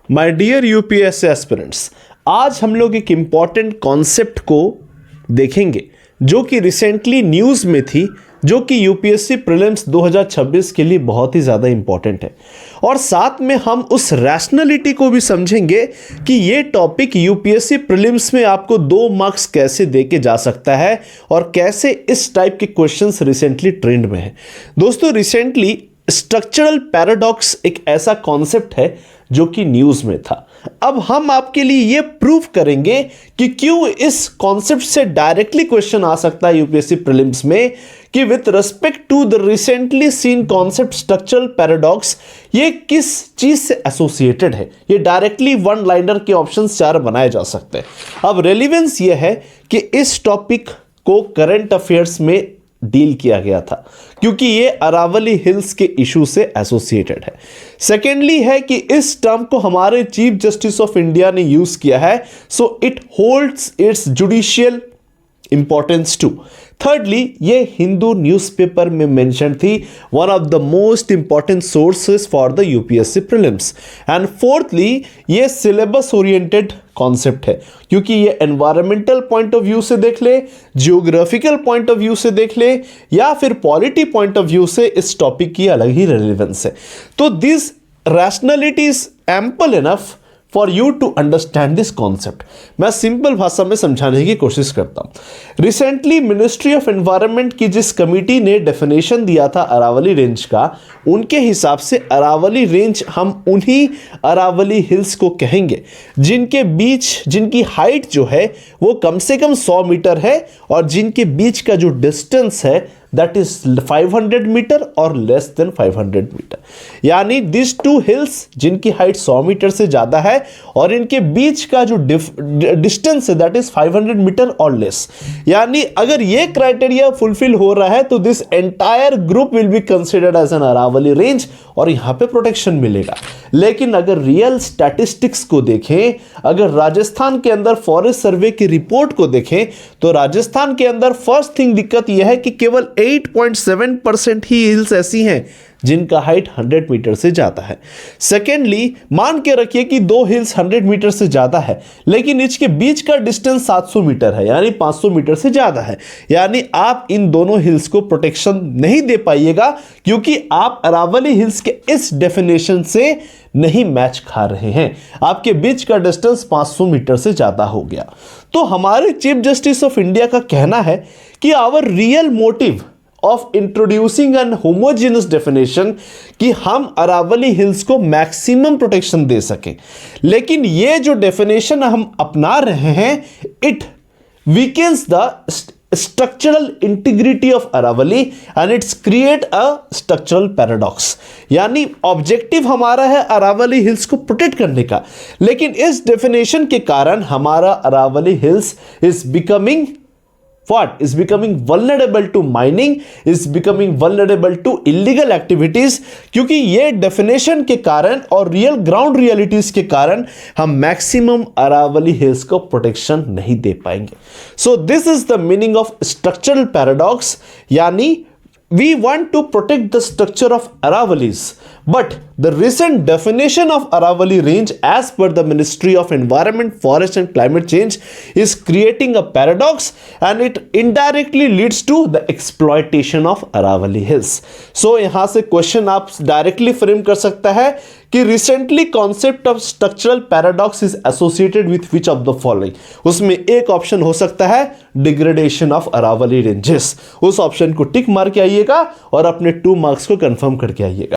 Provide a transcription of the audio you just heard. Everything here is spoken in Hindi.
माय डियर यूपीएससी एस्पिरेंट्स, आज हम लोग एक इम्पॉर्टेंट कॉन्सेप्ट को देखेंगे जो कि रिसेंटली न्यूज़ में थी, जो कि यूपीएससी प्रीलिम्स 2026 के लिए बहुत ही ज़्यादा इम्पॉर्टेंट है। और साथ में हम उस रैशनैलिटी को भी समझेंगे कि ये टॉपिक यूपीएससी प्रीलिम्स में आपको 2 मार्क्स कैसे दे के जा सकता है और कैसे इस टाइप के क्वेश्चंस रिसेंटली ट्रेंड में है। दोस्तों, रिसेंटली स्ट्रक्चरल पैराडॉक्स एक ऐसा कॉन्सेप्ट है जो कि न्यूज़ में था। अब हम आपके लिए ये प्रूव करेंगे कि क्यों इस कॉन्सेप्ट से डायरेक्टली क्वेश्चन आ सकता है यूपीएससी प्रीलिम्स में, कि with respect to the recently seen concept structural paradox ये किस चीज से एसोसिएटेड है। ये डायरेक्टली वन लाइनर के ऑप्शंस 4 बनाए जा सकते हैं। अब रेलिवेंस ये है कि इस टॉपिक को करंट अफेयर्स में डील किया गया था क्योंकि ये अरावली हिल्स के इशू से एसोसिएटेड है। सेकेंडली है कि इस टर्म को हमारे चीफ जस्टिस ऑफ इंडिया ने यूज किया है, so it holds its judicial importance too. Thirdly, ये हिंदू न्यूज़पेपर में मेंशन थी, one of the most important sources for the UPSC prelims. And fourthly, ये सिलेबस ओरिएंटेड कॉन्सेप्ट है क्योंकि ये एनवायरमेंटल पॉइंट ऑफ व्यू से देख ले, जियोग्राफिकल पॉइंट ऑफ व्यू से देख ले, या फिर पॉलिटी पॉइंट ऑफ व्यू से इस टॉपिक की अलग ही रेलिवेंस है। तो this rationality is ample enough for you to understand this concept. मैं सिंपल भाषा में समझाने की कोशिश करता हूं। रिसेंटली मिनिस्ट्री ऑफ एनवायरनमेंट की जिस कमिटी ने डेफिनेशन दिया था अरावली रेंज का, उनके हिसाब से अरावली रेंज हम उन्हीं अरावली हिल्स को कहेंगे जिनके बीच जिनकी हाइट जो है वो कम से कम 100 मीटर है और जिनके बीच का जो डिस्टेंस है दैट इज 500 मीटर और लेस देन 500 मीटर। यानी दिस 2 हिल्स जिनकी हाइट 100 मीटर से ज्यादा है और इनके बीच का जो डिस्टेंस है दैट इज 500 मीटर और लेस। यानी अगर ये क्राइटेरिया फुलफिल हो रहा है तो this entire group will be considered as an Aravalli range और यहां पे प्रोटेक्शन मिलेगा। लेकिन अगर रियल स्टैटिस्टिक्स को देखें, अगर राजस्थान के अंदर फॉरेस्ट सर्वे की रिपोर्ट को देखें, तो राजस्थान के अंदर फर्स्ट थिंग दिक्कत यह है कि केवल 8.7% ही हिल्स ऐसी हैं जिनका हाइट 100 मीटर से ज्यादा है। सेकेंडली, मान के रखिए कि 2 हिल्स 100 मीटर से ज्यादा है लेकिन इसके बीच का डिस्टेंस 700 मीटर है, यानी 500 मीटर से ज्यादा है। यानी आप इन दोनों हिल्स को प्रोटेक्शन नहीं दे पाइएगा क्योंकि आप अरावली हिल्स के इस डेफिनेशन से नहीं मैच खा रहे हैं। आपके बीच का डिस्टेंस 500 मीटर से ज्यादा हो गया। तो हमारे चीफ जस्टिस ऑफ इंडिया का कहना है कि our real motive of introducing an homogeneous definition कि हम अरावली हिल्स को मैक्सिमम प्रोटेक्शन दे सकें, लेकिन ये जो डेफिनेशन हम अपना रहे हैं it weakens the structural integrity of Aravalli and its create a structural paradox. यानी ऑब्जेक्टिव हमारा है अरावली हिल्स को प्रोटेक्ट करने का, लेकिन इस डेफिनेशन के कारण हमारा Aravalli hills is becoming what is becoming vulnerable to mining, is becoming vulnerable to illegal activities, क्योंकि ये डेफिनेशन के कारण और रियल ग्राउंड रियलिटीज के कारण हम मैक्सिमम अरावली हिल्स को प्रोटेक्शन नहीं दे पाएंगे। So this is the meaning of structural paradox. यानी we want to protect the structure of Aravalis, but the recent definition of Aravali range as per the Ministry of Environment, Forest and Climate Change is creating a paradox and it indirectly leads to the exploitation of Aravali Hills. So यहाँ से क्वेश्चन आप डायरेक्टली फ्रेम कर सकता है कि recently concept of structural paradox is associated with which of the following. उसमें एक ऑप्शन हो सकता है डिग्रेडेशन ऑफ अरावली रेंजेस। उस ऑप्शन को टिक मार के आइएगा और अपने 2 मार्क्स को कंफर्म करके आइएगा।